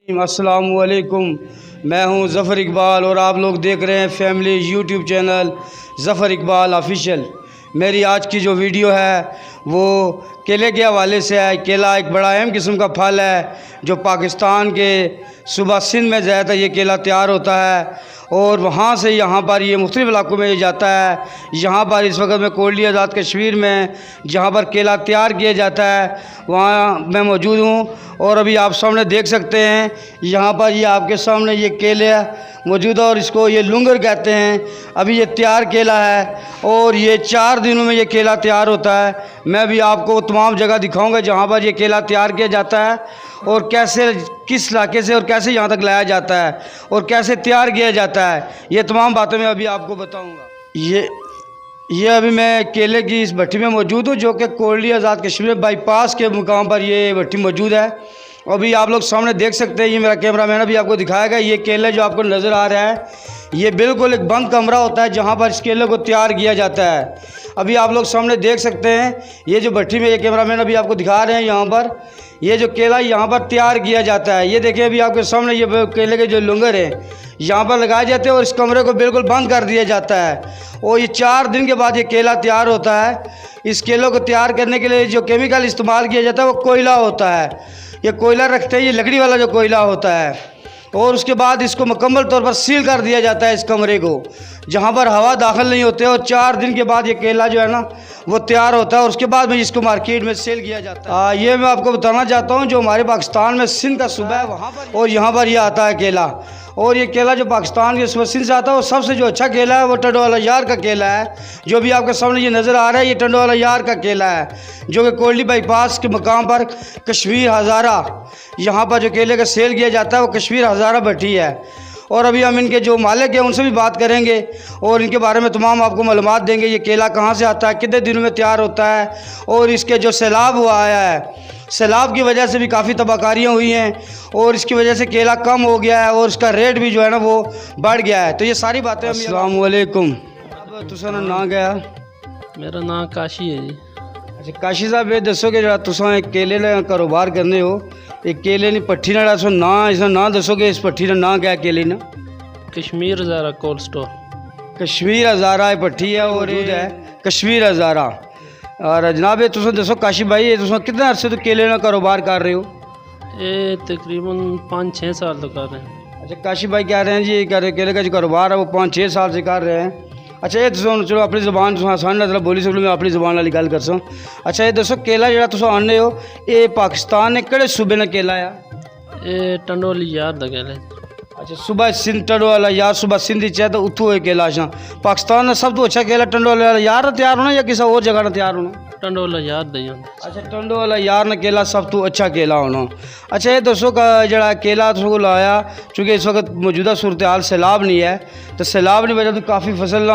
अस्सलामुअलैकुम। मैं हूं ज़फ़र इकबाल और आप लोग देख रहे हैं family YouTube channel Zafar Iqbal official. मेरी आज की जो वीडियो है वो केले के हवाले से है। केला एक बड़ा अहम किस्म का फल है जो पाकिस्तान के सूबा सिंध में ज़्यादातर ये केला तैयार होता है और वहाँ से यहाँ पर ये मुख्तलिफ़ इलाकों में ये जाता है। यहाँ पर इस वक्त मैं कोयली आज़ाद कश्मीर में जहाँ पर केला तैयार किया जाता है वहाँ मैं मौजूद हूँ और अभी आप सामने देख सकते हैं यहाँ पर ये आपके सामने ये केले मौजूद है और इसको ये लुंगर कहते हैं। अभी ये तैयार केला है और ये 4 दिनों में ये केला तैयार होता है। मैं भी आपको तमाम जगह दिखाऊंगा जहाँ पर ये केला तैयार किया जाता है और कैसे किस इलाके से और कैसे यहाँ तक लाया जाता है और कैसे तैयार किया जाता है, ये तमाम बातें मैं अभी आपको बताऊँगा। ये अभी मैं केले की इस भट्टी में मौजूद हूँ जो कि कोयली आज़ाद कश्मीर बाईपास के मुकाम पर ये भट्टी मौजूद है। अभी आप लोग सामने देख सकते हैं, ये मेरा कैमरा मैन अभी आपको दिखाएगा। ये केले जो आपको नज़र आ रहा है ये बिल्कुल एक बंद कमरा होता है जहाँ पर इस केले को तैयार किया जाता है। अभी आप लोग सामने देख सकते हैं ये जो भट्टी में ये कैमरा मैन अभी आपको दिखा रहे हैं यहाँ पर ये जो केला यहाँ पर तैयार किया जाता है। ये देखिए अभी आपके सामने ये केले के जो लुंगर हैं यहाँ पर लगाए जाते हैं और इस कमरे को बिल्कुल बंद कर दिया जाता है और ये 4 दिन के बाद ये केला तैयार होता है। इस केलों को तैयार करने के लिए जो केमिकल इस्तेमाल किया जाता है वो कोयला होता है। ये कोयला रखते हैं, ये लकड़ी वाला जो कोयला होता है और उसके बाद इसको मुकम्मल तौर पर सील कर दिया जाता है इस कमरे को जहाँ पर हवा दाखिल नहीं होते और 4 दिन के बाद ये केला जो है ना वो तैयार होता है और उसके बाद में इसको मार्केट में सेल किया जाता है। ये मैं आपको बताना चाहता हूँ जो हमारे पाकिस्तान में सिंध का सूबा है वहाँ पर और यहाँ पर ये आता है केला और ये केला जो पाकिस्तान के सिंध से आता है वो सबसे जो अच्छा केला है वो टंडोवाला यार का केला है। जो भी आपके सामने ये नज़र आ रहा है ये टंडोवाला यार का केला है जो कि कोयली बाईपास के मकाम पर कश्मीर हज़ारा यहाँ पर जो केले का सेल किया जाता है वो कश्मीर हज़ारा भट्टी है। और अभी हम इनके जो मालिक हैं उनसे भी बात करेंगे और इनके बारे में तमाम आपको मालूमात देंगे। ये केला कहाँ से आता है, कितने दिनों में तैयार होता है और इसके जो सैलाब हुआ आया है सैलाब की वजह से भी काफ़ी तबाहकारियाँ हुई हैं और इसकी वजह से केला कम हो गया है और इसका रेट भी जो है ना वो बढ़ गया है। तो ये सारी बातें। अस्सलाम वालेकुम। अब तुसा ना गया मेरा नाम काशी है जी। अच्छा काशी साहब ये दसो कि जरा तुसा केले का कारोबार करने हो एक केले नी पट्टी ना सो ना इसका ना दसो कि इस पट्टी का ना क्या केले ना कश्मीर हज़ारा कोल्ड स्टोर कश्मीर हज़ारा पट्टी है और ये है कश्मीर हज़ारा। और जनाब ये तुम दसो काशी भाई ये तुम कितने अरसे तो केले का कारोबार कर रहे हो? ये तकरीबन 5-6 साल तो कर रहे हैं। अच्छा काशी भाई कह रहे हैं जी केले का जो कारोबार है वो 5-6 साल से कर रहे हैं। अच्छा ये तुम चलो अपनी ज़बान आसान ना बोली सकूँ मैं अपनी ज़बान वाली गल कर सो। अच्छा ये दसो केला जो तुम आने हो ये पाकिस्तान ने किहड़े सूबे ने केला आ? ये टंडोली यार दा केला। अच्छा सूबा सिंध टंडोवाला यार सूबा सिंध है तो उतों है केला अच्छा पाकिस्तान का सब तो अच्छा केला टंडोवाला यार तैयार होना या किसी और जगह ना तैयार होना? टंडोला यार दा ही। अच्छा टंडोवाला यार ने केला सब तो अच्छा केला होना। अच्छा ये दसो का जरा केला तुम लाया चूँकि इस वक्त मौजूदा सूरत हाल सैलाब नहीं है तो सैलाब की वजह तो काफ़ी फसल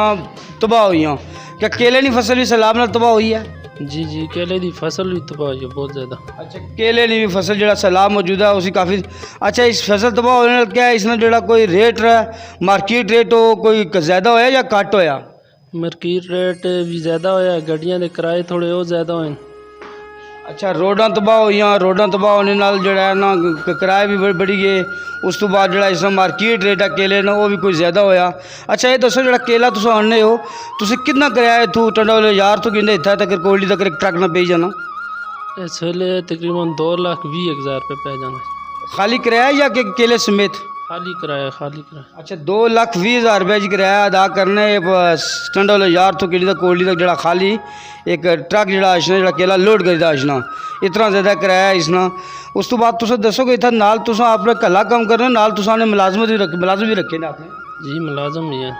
तबाह हुई हैं। क्या केले की फसल भी सैलाब न तबाह हुई है? जी जी केले की फसल भी तबाह हुई है बहुत ज़्यादा। अच्छा केले की भी फसल जो सैलाब मौजूदा है उसी काफ़ी। अच्छा इस फसल तबाह होने क्या है इसमें जो कोई रेट मार्केट रेट हो कोई ज़्यादा होया या घट होया? मार्केट रेट भी ज़्यादा होया गड्डियां के किराए थोड़े और ज़्यादा होए। अच्छा रोडां तबाह हुई रोडां तबाह होने नाल जड़ा है ना किराए भी बढ़ी गए उस तो बाद जड़ा इस मार्केट रेट है केले ना वो भी कोई ज़्यादा होया। अच्छा ये दसो जड़ा केला तुम आने हो तुम कितना किराया इतों टंडोवाले यार तो किन्ने इतना तक कोयली तक एक ट्रक ना पे जाना? इस वेले तकरीबन 2,20,000 रुपये पै जाना। खाली किराया या कि केले समेत? खाली किराया खाली किराया। अच्छा 2,20,000 रुपये जी किराया अदा करने टंडोवाले यार तो किन्नी तक कोयली तक जड़ा खाली एक ट्रक जड़ा इसने जड़ा केला लोड करदा इसना इतना ज़्यादा किराया है इसना। उस तो बाद तुम दसो कि इतना नाल तुम अपने कला कम करने नाल तुम ने मुलाजम भी रखे ना आपने? जी मुलाजम ही है।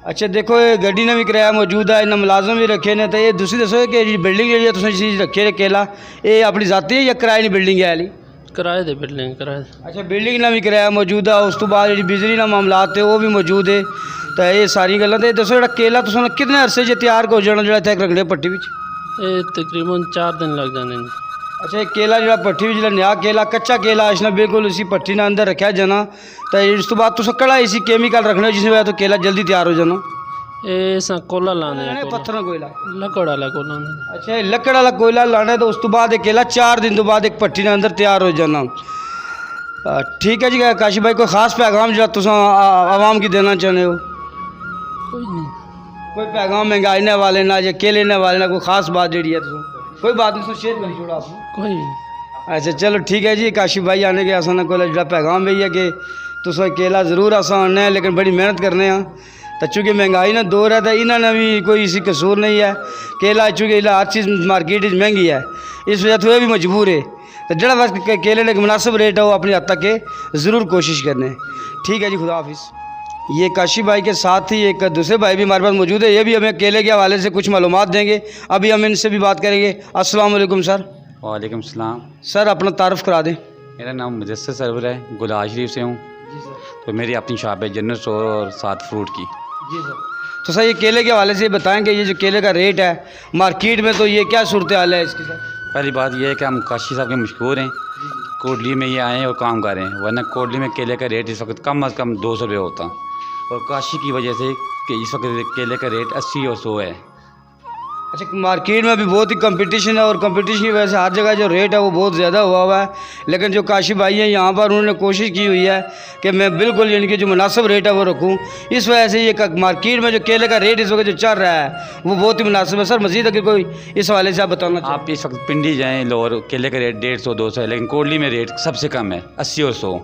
अच्छा देखो ये गड्डी ने भी किराया मौजूद है इन्हें मुलाजम भी रखे ने। तो ये दूसरी दसो कि बिल्डिंग जी तुम चीज़ रखे केला ये अपनी जाती है या किराए की बिल्डिंग है हाली? किराए दे बिल्डिंग किराए। अच्छा बिल्डिंग ना भी किराया मौजूद है उस तो बाद जी बिजली ना मामलात है वो भी मौजूद है। तो ये सारी गल्लां तो दसो जो केला तुम कितने अरसे च तैयार हो जाना जो इतने रखने पट्टी में? ये तकरीबन 4 दिन लग जाने जी। अच्छा ये केला जो भट्टी में जो नया केला कच्चा केला इसने बिल्कुल इसी भट्टी ने अंदर रखा जाना तो इस तो बाद तुम कड़ा इसी केमिकल रखना जिस वजह तो केला जल्दी तैयार हो जाना? ये कोयला लाने पत्थर कोयला लकड़ वाला कोयला। अच्छा लकड़ वाला कोयला लाना तो उस तो बाद केला 4 दिन तो बाद एक भट्टी के अंदर तैयार हो जाना। ठीक है जी। काशी भाई कोई ख़ास पैगाम जो तुम आवाम की देना चाहते हो? कोई नहीं, कोई पैगाम महंगाई ने वाले ना या केले ने वाले ना कोई ख़ास बात जी है तुम? कोई बात नहीं, शेयर करी छोड़ा आपने। कोई अच्छा चलो ठीक है जी। काशी भाई आने के आसान को जो पैगाम भी है कि तुम केला ज़रूर आसान है लेकिन बड़ी मेहनत करने हैं। तो चूँकि महंगाई ना दौर है तो इन्होंने भी कोई इसी कसूर नहीं है। केला चूँकि हर चीज़ मार्केट महंगी है, इस वजह से भी मजबूर है। तो जरा बस केले का मुनासिब रेट है वो अपनी हद तक के ज़रूर कोशिश करने। ठीक है जी, खुदा हाफिज़। ये काशी भाई के साथ ही एक दूसरे भाई भी हमारे पास मौजूद है, ये भी हमें केले के हवाले से कुछ मालूमात देंगे। अभी हम इनसे भी बात करेंगे। अस्सलाम वालेकुम सर। वालेकुम सलाम। सर अपना तारुफ करा दें। मेरा नाम मुजस्सर सरवर है, गुलाब शरीफ से हूँ। जी सर। तो मेरी अपनी शॉप है जनरल स्टोर और साथ फ्रूट की। जी सर। तो सर ये केले के हवाले से बताएंगे, ये जो केले का रेट है मार्केट में, तो ये क्या सूरत हाल है इसकी सर? पहली बात यह है कि हम काशी साहब के मशहूर हैं, कोटली में ये आए हैं और काम कर रहे हैं, वरना कोटली में केले का रेट इस वक्त कम अज़ कम 200 रुपये होता, और काशी की वजह से कि इस वक्त केले का रेट 80 और 100 है। अच्छा, मार्केट में अभी बहुत ही कंपटीशन है और कंपटीशन की वजह से हर जगह जो रेट है वो बहुत ज़्यादा हुआ है। लेकिन जो काशी भाई हैं यहाँ पर उन्होंने कोशिश की हुई है कि मैं बिल्कुल यानी कि जो मुनासिब रेट है वो रखूँ। इस वजह से ये मार्केट में जो केले का रेट इस वक्त जो चल रहा है वो बहुत ही मुनासिब है। सर मज़ीद अगर कोई इस हवाले से आप बताना चाहें? आप इस वक्त पिंडी जाएँ लोअर, केले का रेट 150-200 है, लेकिन कोटली में रेट सबसे कम है 80 और 100।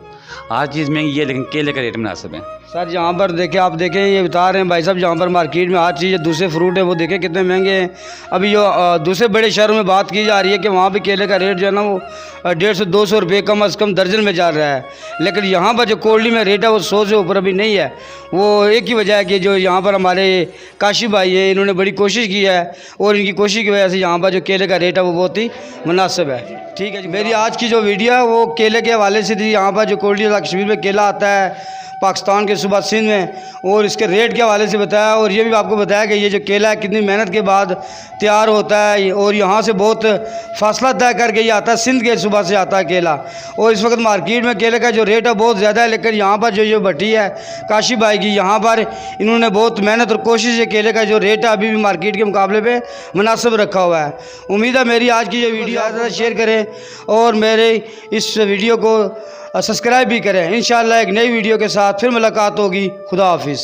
हर चीज़ महंगी है लेकिन केले का रेट मुनासिब है। सर यहाँ पर देखें, आप देखें ये बता रहे हैं भाई साहब, जहाँ पर मार्केट में हर चीज़ दूसरे फ्रूट है वो देखें कितने महंगे हैं। अभी जो दूसरे बड़े शहरों में बात की जा रही है कि वहाँ भी केले का रेट जो है ना वो 150-200 रुपये कम अज़ कम दर्जन में जा रहा है। लेकिन यहाँ पर जो कोटली में रेट है वो 100 से ऊपर अभी नहीं है। वो एक ही वजह है कि जो यहाँ पर हमारे काशी भाई है इन्होंने बड़ी कोशिश की है और इनकी कोशिश की वजह से यहाँ पर जो केले का रेट है वो बहुत ही मुनासिब है। ठीक है जी, मेरी आज की जो वीडियो है वो केले के हवाले से थी। यहाँ पर जो कोटली कश्मीर में केला आता है पाकिस्तान के सूबा सिंध में, और इसके रेट के हवाले से बताया, और ये भी आपको बताया कि ये जो केला है कितनी मेहनत के बाद तैयार होता है और यहाँ से बहुत फासला तय करके ये आता है, सिंध के सूबा से आता है केला। और इस वक्त मार्केट में केले का जो रेट है बहुत ज़्यादा है, लेकिन यहाँ पर जो ये भट्टी है काशी भाई की, यहाँ पर इन्होंने बहुत मेहनत और कोशिश है केले का जो रेट है अभी भी मार्केट के मुकाबले पर मुनासिब रखा हुआ है। उम्मीद है मेरी आज की ये वीडियो ज़्यादा शेयर करें और मेरे इस वीडियो को सब्सक्राइब भी करें। इंशाअल्लाह एक नई वीडियो के साथ फिर मुलाकात होगी। खुदा हाफिज़।